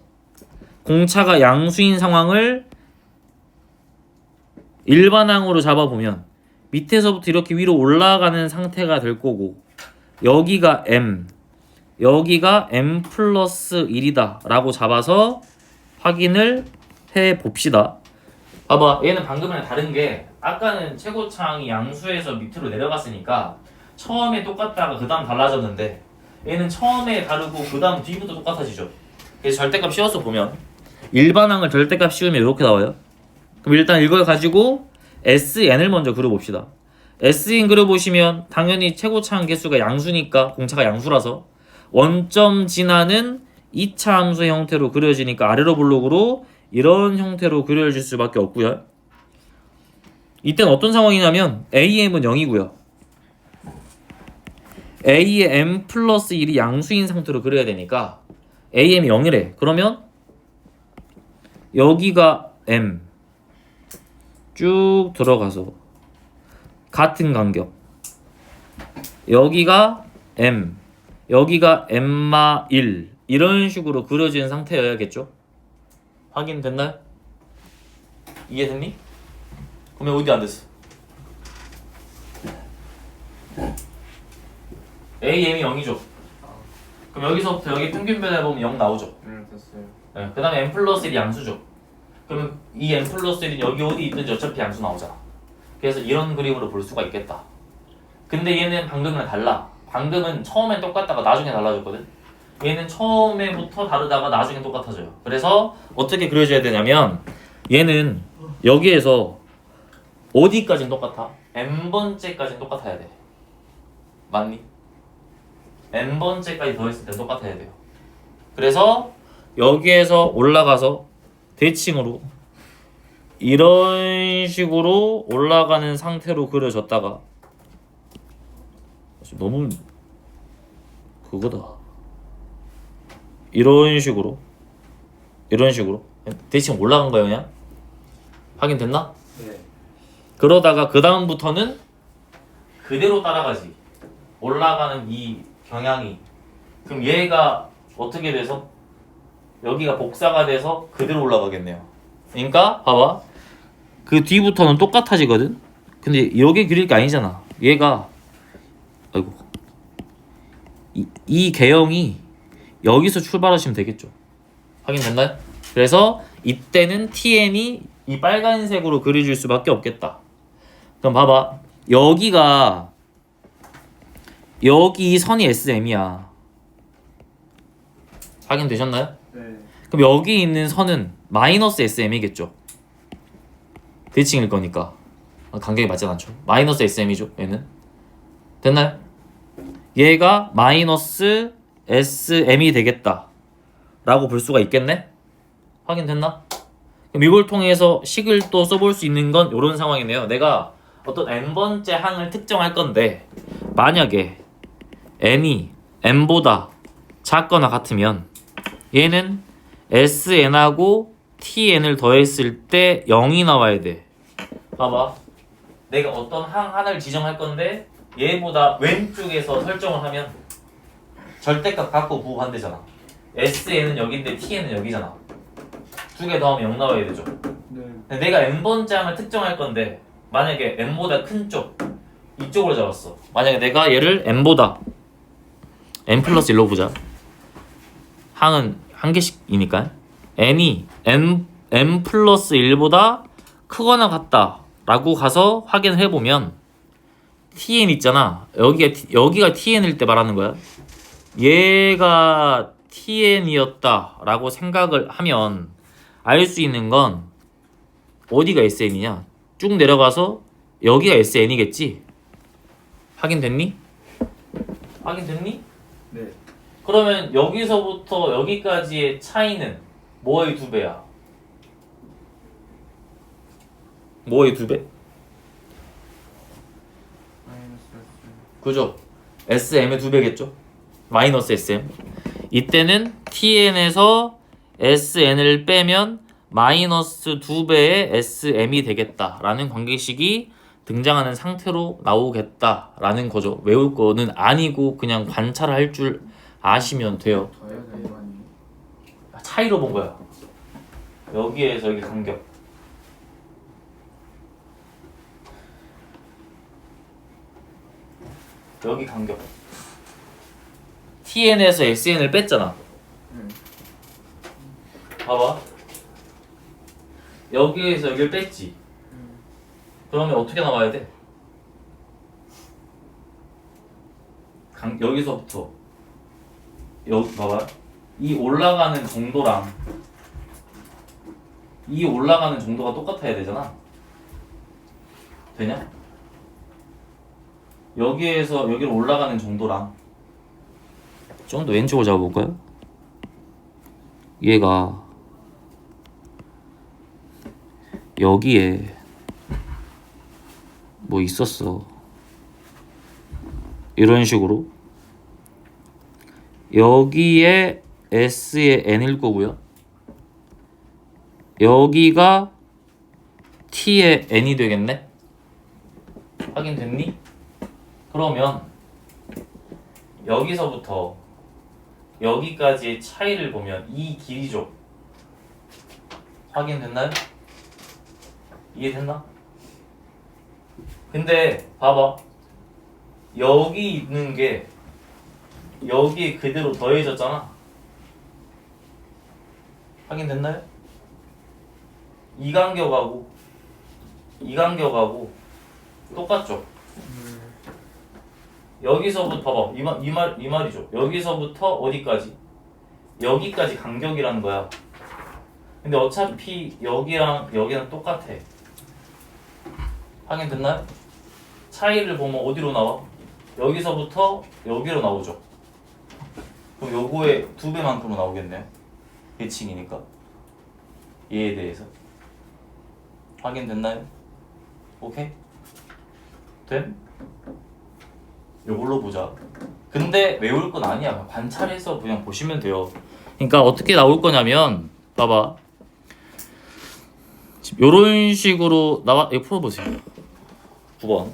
공차가 양수인 상황을 일반항으로 잡아보면 밑에서부터 이렇게 위로 올라가는 상태가 될 거고 여기가 M, 여기가 M 플러스 1이다 라고 잡아서 확인을 해봅시다. 봐봐 얘는 방금이랑 다른 게 아까는 최고차항이 양수에서 밑으로 내려갔으니까 처음에 똑같다가 그 다음 달라졌는데 얘는 처음에 다르고 그 다음 뒤부터 똑같아지죠. 그래서 절대값 씌워서 보면 일반항을 절대값 씌우면 이렇게 나와요. 그럼 일단 이걸 가지고 SN을 먼저 그려봅시다. SN 그려보시면 당연히 최고차항 개수가 양수니까 공차가 양수라서 원점 지나는 2차 함수의 형태로 그려지니까 아래로 블록으로 이런 형태로 그려질 수밖에 없고요. 이때는 어떤 상황이냐면 AM은 0이고요. A의 M 플러스 1이 양수인 상태로 그려야 되니까 AM이 0이래. 그러면 여기가 M 쭉 들어가서 같은 간격 여기가 M 여기가 M마 1 이런 식으로 그려진 상태여야겠죠? 확인됐나요? 이해됐니? 그러면 어디 안 됐어? AM이 0이죠. 그럼 여기서부터 여기 평균변 해보면 0 나오죠. 됐어요. 네, 그 다음에 M 플러스 1이 양수죠. 그러면 이 M 플러스 1은 여기 어디 있든지 어차피 양수 나오잖아. 그래서 이런 그림으로 볼 수가 있겠다. 근데 얘는 방금이랑 달라. 방금은 처음엔 똑같다가 나중에 달라졌거든. 얘는 처음에부터 다르다가 나중에 똑같아져요. 그래서 어떻게 그려줘야 되냐면 얘는 여기에서 어디까지는 똑같아? N번째까지는 똑같아야 돼. 맞니? N번째까지 더했을 때 똑같아야 돼요. 그래서 여기에서 올라가서 대칭으로 이런 식으로 올라가는 상태로 그려졌다가 너무 그거다. 이런 식으로 대칭 올라간 거예요 그냥. 확인됐나? 네. 그러다가 그 다음부터는 그대로 따라가지. 올라가는 이 경향이. 그럼 얘가 어떻게 돼서 여기가 복사가 돼서 그대로 올라가겠네요. 그러니까 봐봐. 그 뒤부터는 똑같아지거든. 근데 여기 그릴 게 아니잖아. 얘가 아이고 이 개형이 여기서 출발하시면 되겠죠. 확인됐나요? 그래서 이때는 TN이 이 빨간색으로 그려줄 수밖에 없겠다. 그럼 봐봐. 여기가 여기 선이 SM이야. 확인되셨나요? 네. 그럼 여기 있는 선은 마이너스 SM이겠죠. 대칭일 거니까 간격이 맞지 않죠. 마이너스 SM이죠. 얘는 됐나요? 얘가 마이너스 SM이 되겠다 라고 볼 수가 있겠네. 확인됐나? 그럼 이걸 통해서 식을 또 써볼 수 있는 건 이런 상황이네요. 내가 어떤 n번째 항을 특정할 건데 만약에 n이 n보다 작거나 같으면 얘는 sn하고 tn을 더했을 때 0이 나와야 돼. 봐봐. 내가 어떤 항 하나를 지정할 건데 얘보다 왼쪽에서 설정을 하면 절대값 갖고 부호반대잖아. sn은 여기인데 tn은 여기잖아. 두 개 더하면 0 나와야 되죠. 네. 근데 내가 n번째 항을 특정할 건데 만약에 n보다 큰 쪽 이쪽으로 잡았어. 만약에 내가 얘를 n보다 n 플러스 1로 보자. 항은 한 개씩이니까 n이 n 플러스 1보다 크거나 같다 라고 가서 확인을 해보면 tn 있잖아. 여기가 tn일 때 말하는 거야. 얘가 tn이었다 라고 생각을 하면 알 수 있는 건 어디가 sn이냐. 쭉 내려가서 여기가 sn이겠지. 확인됐니? 확인됐니? 네. 그러면 여기서부터 여기까지의 차이는 뭐의 2배야? 뭐의 2배? 그죠? SM의 2배겠죠? 마이너스 SM. 이때는 TN에서 SN을 빼면 마이너스 2배의 SM이 되겠다라는 관계식이 등장하는 상태로 나오겠다라는 거죠. 외울 거는 아니고 그냥 관찰할 줄 아시면 돼요. 더해야 되는 거 아니에요? 차이로 본 거야. 여기에서 여기 간격. 여기 간격. TN에서 SN을 뺐잖아. 봐봐. 여기에서 여기를 뺐지. 그러면 어떻게 나와야 돼? 여기서부터 여기 봐봐. 이 올라가는 정도랑 이 올라가는 정도가 똑같아야 되잖아. 되냐? 여기에서 여기로 올라가는 정도랑 좀 더 왼쪽으로 잡아볼까요? 얘가 여기에 뭐 있었어. 이런 식으로 여기에 S의 N일 거고요. 여기가 T의 N이 되겠네? 확인됐니? 그러면 여기서부터 여기까지의 차이를 보면 이 길이죠. 확인됐나요? 이해됐나? 근데 봐봐. 여기 있는 게 여기에 그대로 더해졌잖아. 확인됐나요? 이 간격하고 똑같죠? 여기서부터 봐봐. 이 말이죠. 여기서부터 어디까지? 여기까지 간격이라는 거야. 근데 어차피 여기랑 여기랑 똑같아. 확인됐나요? 차이를 보면 어디로 나와? 여기서부터 여기로 나오죠. 그럼 요거의 2배만큼으로 나오겠네요. 대칭이니까. 얘에 대해서. 확인됐나요? 오케이? 됨? 요걸로 보자. 근데 외울 건 아니야. 그냥 관찰해서 그냥 보시면 돼요. 그러니까 어떻게 나올 거냐면 봐봐. 지금 요런 식으로 나와. 이거 풀어보세요. 9번.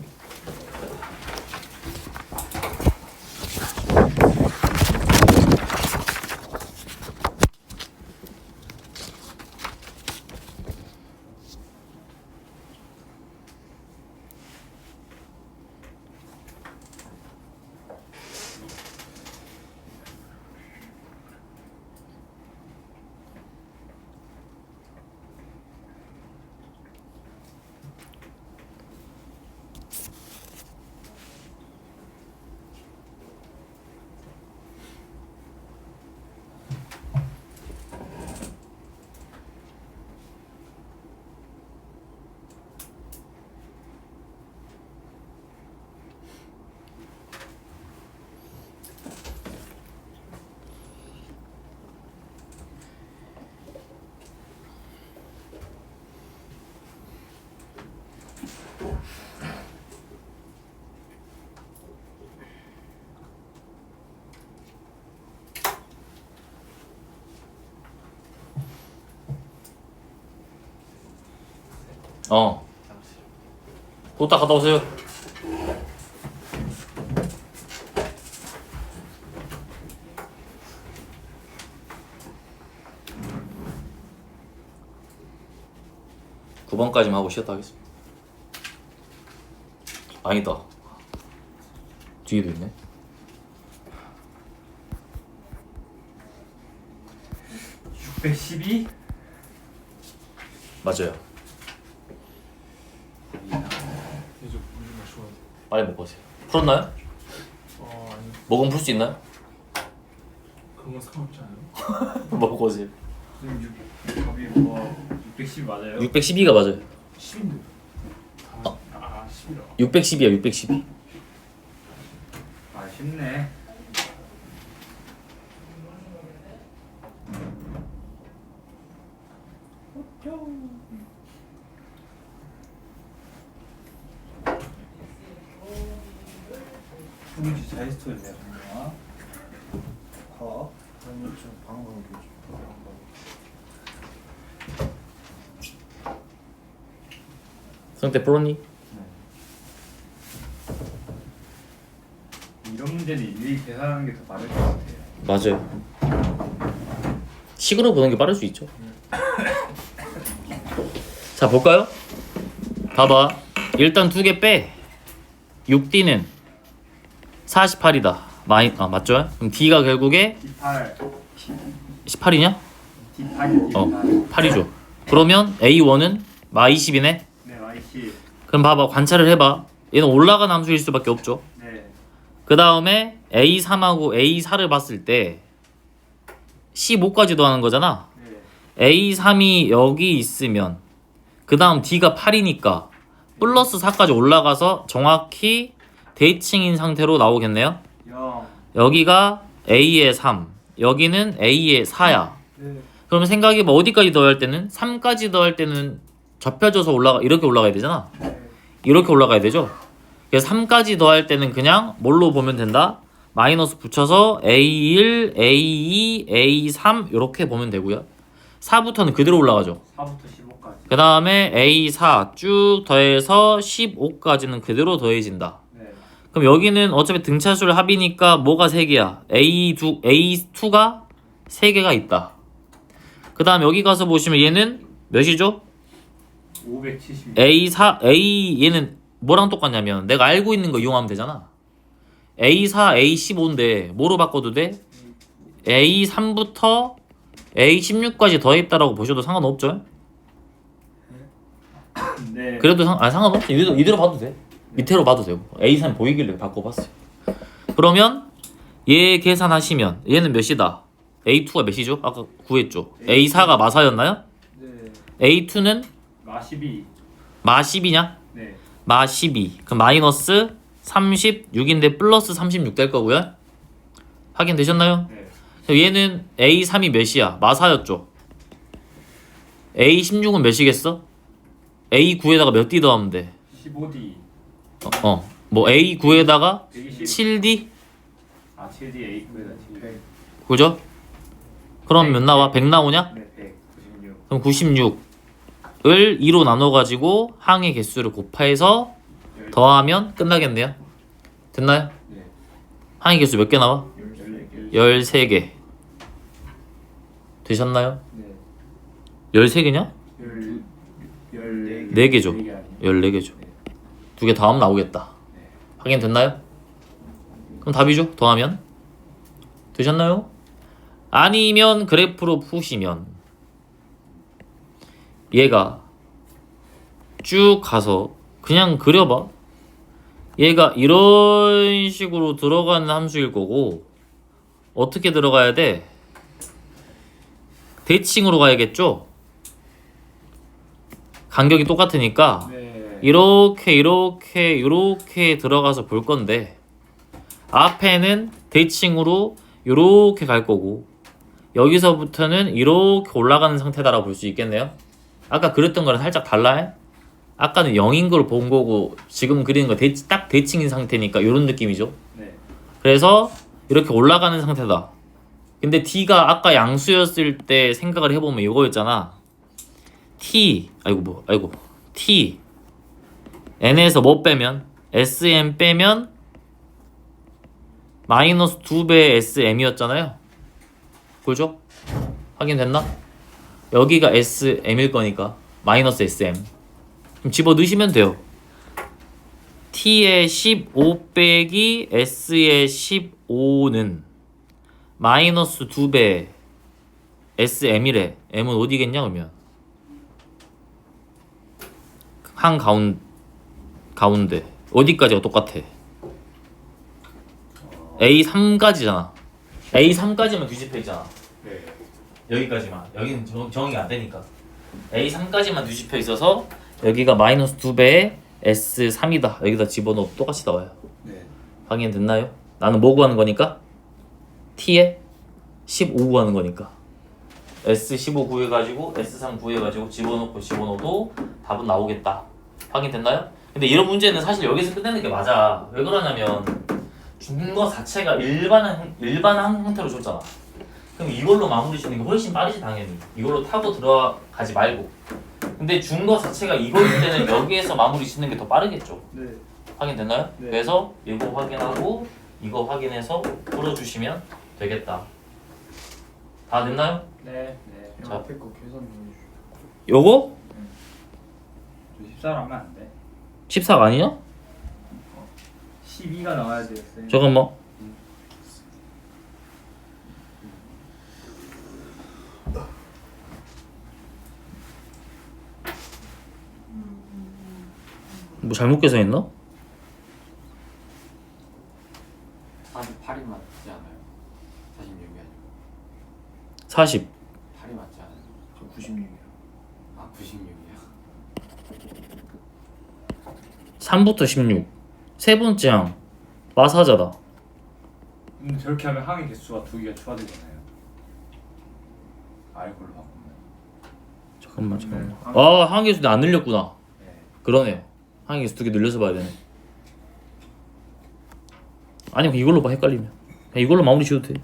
도딱 갔다 오세요. (9번까지만) 하고 쉬었다 하겠습니다. 아니다, 뒤에도 있네. (612) 맞아요. 이제 우리가 좋아. 빨리 먹고 오세요. 풀었나요? 아니 먹으면 풀 수 있나요? 그건 상관없지 않아요? 먹고 오세요. 선생님 답이 뭐 610 맞아요? 612가 맞아요. 10인데. 아 10이라. 612야 612. 아 쉽네. 혹시 자이스토리 내가 커 아니 좀 방금 성태 프로니? 이런 문제는 일일이 계산하는 게 더 빠를 것 같아요. 맞아요. 식으로 보는 게 빠를 수 있죠. 자 볼까요? 봐봐. 일단 두 개 빼. 6D는 48이다. 맞죠? 그럼 D가 결국에 D8 18이냐? D8 8이죠. 그러면 A1은 마20이네. 네 Y10 그럼 봐봐. 관찰을 해봐. 얘는 올라간 함수일 수밖에 없죠. 네 그 다음에 A3하고 A4를 봤을 때 15까지 더하는 거잖아. 네. A3이 여기 있으면 그 다음 D가 8이니까 플러스 4까지 올라가서 정확히 대칭인 상태로 나오겠네요. 0 여기가 A의 3, 여기는 A의 4야. 네. 그러면 생각해봐. 어디까지 더할 때는 3까지 더할 때는 접혀져서 이렇게 올라가야 되잖아. 네. 이렇게 올라가야 되죠. 그래서 3까지 더할 때는 그냥 뭘로 보면 된다? 마이너스 붙여서 A1, A2, A3 이렇게 보면 되고요. 4부터는 그대로 올라가죠. 4부터 15까지 그 다음에 A4 쭉 더해서 15까지는 그대로 더해진다. 네. 그럼 여기는 어차피 등차수를 합이니까 뭐가 3개야? A2가 3개가 있다. 그 다음 여기 가서 보시면 얘는 몇이죠? 570 얘는 뭐랑 똑같냐면 내가 알고 있는 거 이용하면 되잖아. A4, A15인데 뭐로 바꿔도 돼? A3부터 A16까지 더했다라고 보셔도 상관없죠? 네. 그래도 상관없어. 이대로 봐도 돼. 밑으로 봐도 되고. A3 보이길래 바꿔봤어요. 그러면 얘 계산하시면 얘는 몇이다? A2가 몇이죠? 아까 구했죠. A4가 마4였나요? 네. A2는 마12 마12냐? 네. 마12. 그럼 마이너스 36인데 플러스 36 될 거고요. 확인되셨나요? 네. 얘는 A3이 몇이야? 마4였죠. A16은 몇이겠어? A9에다가 몇 D 더하면 돼? 15D 뭐 A9에다가 120 7D? 아 7D A9에다 7 그죠? 그럼 몇 나와? 100 나오냐? 네 196 그럼 96을 2로 나눠가지고 항의 개수를 곱해서 더하면 끝나겠네요. 됐나요? 네. 항의 개수 몇 개 나와? 14개 13개. 되셨나요? 네. 13개냐? 4개죠. 14개죠. 두 개 더하면 나오겠다. 확인 됐나요? 그럼 답이죠. 더하면. 되셨나요? 아니면 그래프로 푸시면 얘가 쭉 가서 그냥 그려봐. 얘가 이런 식으로 들어가는 함수일 거고 어떻게 들어가야 돼? 대칭으로 가야겠죠? 간격이 똑같으니까 네. 이렇게 들어가서 볼 건데 앞에는 대칭으로 이렇게 갈 거고 여기서부터는 이렇게 올라가는 상태다라고 볼 수 있겠네요. 아까 그렸던 거랑 살짝 달라요? 아까는 0인 걸 본 거고 지금 그리는 거 딱 대칭인 상태니까 이런 느낌이죠. 네. 그래서 이렇게 올라가는 상태다. 근데 D가 아까 양수였을 때 생각을 해보면 이거였잖아. t n에서 뭐 빼면 sm 빼면 마이너스 2배의 sm이었잖아요. 그죠? 확인됐나? 여기가 sm일 거니까 마이너스 sm. 그럼 집어넣으시면 돼요. t의 15 빼기 s의 15는 마이너스 2배 sm이래. m은 어디겠냐 그러면 가운데 어디까지가 똑같아? A3까지잖아. A3까지만 뒤집혀 있잖아. 네. 여기까지만. 여기는 정의가 안 되니까. A3까지만 뒤집혀 있어서 여기가 마이너스 2배의 S3이다. 여기다 집어넣어 똑같이 나와요. 네. 확인됐나요? 나는 뭐 구하는 거니까? T에 15 구하는 거니까. S15 구해가지고 S3 구해가지고 집어넣어도 답은 나오겠다. 확인됐나요? 근데 이런 문제는 사실 여기서 끝내는 게 맞아. 왜 그러냐면 준 거 자체가 일반한 형태로 줬잖아. 그럼 이걸로 마무리 짓는 게 훨씬 빠르지 당연히. 이걸로 타고 들어가지 말고. 근데 준 거 자체가 이거일 때는 여기에서 마무리 짓는 게 더 빠르겠죠. 네. 확인됐나요? 네. 그래서 이거 확인하고 이거 확인해서 풀어주시면 되겠다. 다 됐나요? 네. 자. 자, 앞에 거 계산 좀 해주세요. 요거? 저 14로 하면 안 돼. 14가 아니냐? 12가 나와야 돼요. 쌤. 잠깐만. 뭐 잘못 계산했나? 48이 맞지 않아요? 46이 아니고 40. 8이 맞지 않아요? 저 96이요. 아 96이야? 3부터 16. 세 번째 항. 마사자다. 저렇게 하면 항의 개수가 2개가 추가되잖아요. R 걸로 바꾸면. 잠깐만. 네. 아, 항계수 안 늘렸구나. 네. 그러네요. 항계수 2개 늘려서 봐야 되네. 아니, 그럼 이걸로 봐, 헷갈리면. 그냥 이걸로 마무리 지어도 돼.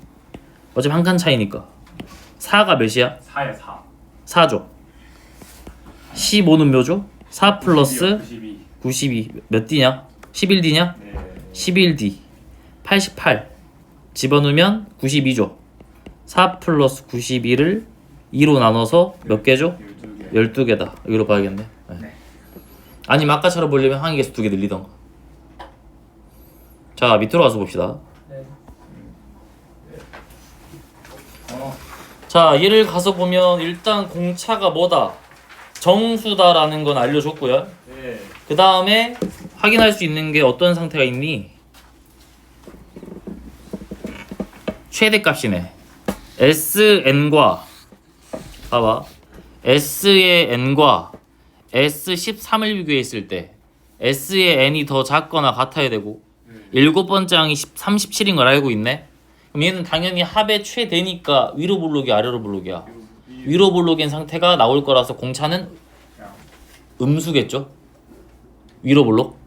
어차피 한 칸 차이니까. 4가 몇이야? 4야 4. 4죠. 15는 몇죠? 4 플러스 92. 92. 몇 D냐? 11D냐? 네. 11D. 88. 집어넣으면 92죠. 4 플러스 92를 2로 나눠서 몇 개죠? 12개. 12개다. 여기로 봐야겠네. 네. 네. 아니면 아까처럼 보려면 항의계수 2개 늘리던가. 자, 밑으로 가서 봅시다. 네. 자, 얘를 가서 보면 일단 공차가 뭐다? 정수다라는 건 알려줬고요. 네. 그 다음에 확인할 수 있는 게 어떤 상태가 있니? 최대값이네. SN과 봐봐. S의 N과 S13을 비교했을 때 S의 N이 더 작거나 같아야 되고 일곱 번째 항이 37인 걸 알고 있네. 그럼 얘는 당연히 합의 최대니까 위로 볼록이 아래로 볼록이야. 위로 볼록인 상태가 나올 거라서 공차는 음수겠죠. 위로 볼록.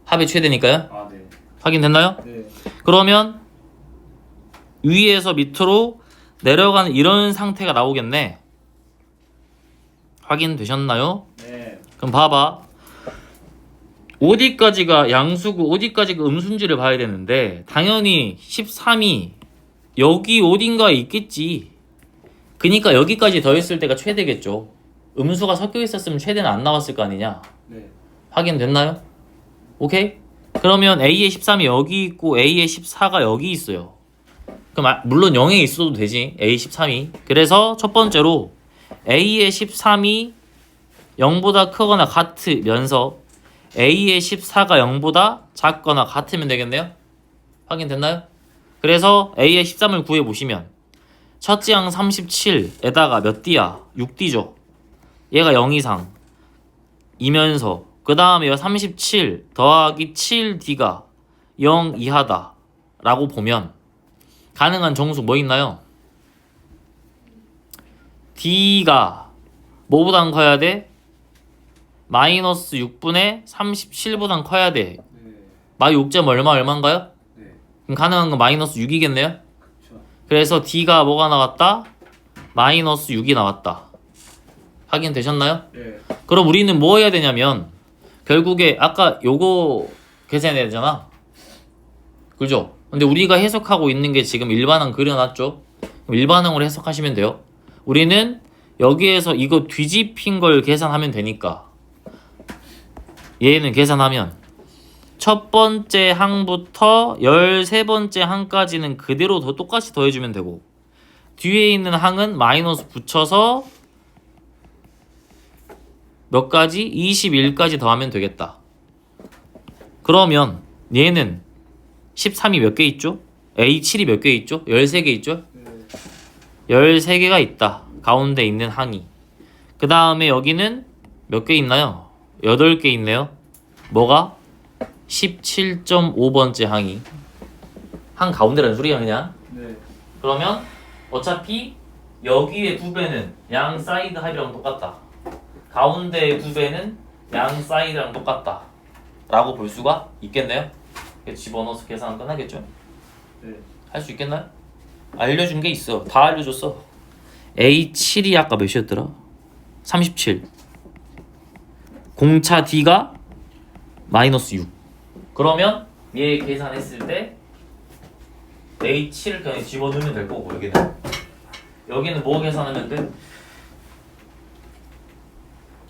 합의 최대니까요. 아 네. 확인됐나요? 네. 그러면 위에서 밑으로 내려가는 이런 상태가 나오겠네. 확인되셨나요? 네. 그럼 봐봐. 어디까지가 양수고 어디까지가 음수인지를 봐야 되는데 당연히 13이 여기 어딘가에 있겠지. 그니까 여기까지 더했을 때가 최대겠죠. 음수가 섞여 있었으면 최대는 안 나왔을 거 아니냐. 네. 확인됐나요? 오케이? 그러면 A의 13이 여기 있고 A의 14가 여기 있어요. 그럼 물론 0에 있어도 되지. A 13이. 그래서 첫 번째로 A의 13이 0보다 크거나 같으면서 A의 14가 0보다 작거나 같으면 되겠네요. 확인됐나요? 그래서 A의 13을 구해보시면 첫째 항 37에다가 몇 D야? 6D죠. 얘가 0 이상 이면서 그 다음에 37 더하기 7D가 0 이하다 라고 보면 가능한 정수 뭐 있나요? D가 뭐보단 커야 돼? 마이너스 6분의 37보단 커야 돼. 네. 마이 6점 얼마인가요? 네. 그럼 가능한 건 마이너스 6이겠네요? 그렇죠. 그래서 D가 뭐가 나왔다? 마이너스 6이 나왔다. 확인되셨나요? 예. 그럼 우리는 뭐 해야 되냐면 결국에 아까 요거 계산해야 되잖아. 그죠? 근데 우리가 해석하고 있는 게 지금 일반항 그려놨죠? 그럼 일반항으로 해석하시면 돼요. 우리는 여기에서 이거 뒤집힌 걸 계산하면 되니까 얘는 계산하면 첫 번째 항부터 13번째 항까지는 그대로 더 똑같이 더해주면 되고 뒤에 있는 항은 마이너스 붙여서 몇 가지? 21까지 더하면 되겠다. 그러면 얘는 13이 몇 개 있죠? A7이 몇 개 있죠? 13개 있죠? 13개가 있다. 가운데 있는 항이. 그 다음에 여기는 몇 개 있나요? 8개 있네요. 뭐가? 17.5번째 항이. 항 가운데라는 소리야 그냥. 네. 그러면 어차피 여기의 2배는 양 사이드 합이랑 똑같다. 가운데의 2배는 양 사이드랑 똑같다. 라고 볼 수가 있겠네요. 집어넣어서 계산 끝나겠죠? 네. 할 수 있겠나요? 알려준 게 있어. 다 알려줬어. A7이 아까 몇이었더라? 37. 공차 D가 마이너스 6. 그러면 얘 계산했을 때 A7을 그냥 집어넣으면 될 거고 여기는 뭐 계산하면 돼?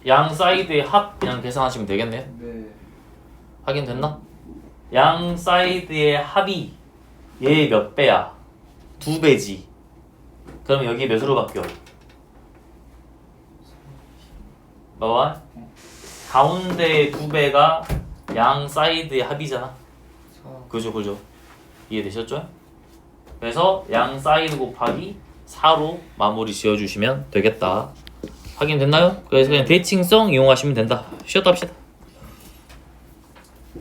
양 사이드의 합 그냥 계산하시면 되겠네요. 네. 확인됐나? 양 사이드의 합이 얘 몇 배야? 2배지. 그럼 여기 몇으로 바뀌어? 봐봐. 가운데 2배가 양 사이드의 합이잖아. 그죠. 이해되셨죠? 그래서 양 사이드 곱하기 4로 마무리 지어주시면 되겠다. 확인됐나요? 그래서 그냥 대칭성 이용하시면 된다. 쉬었다 합시다.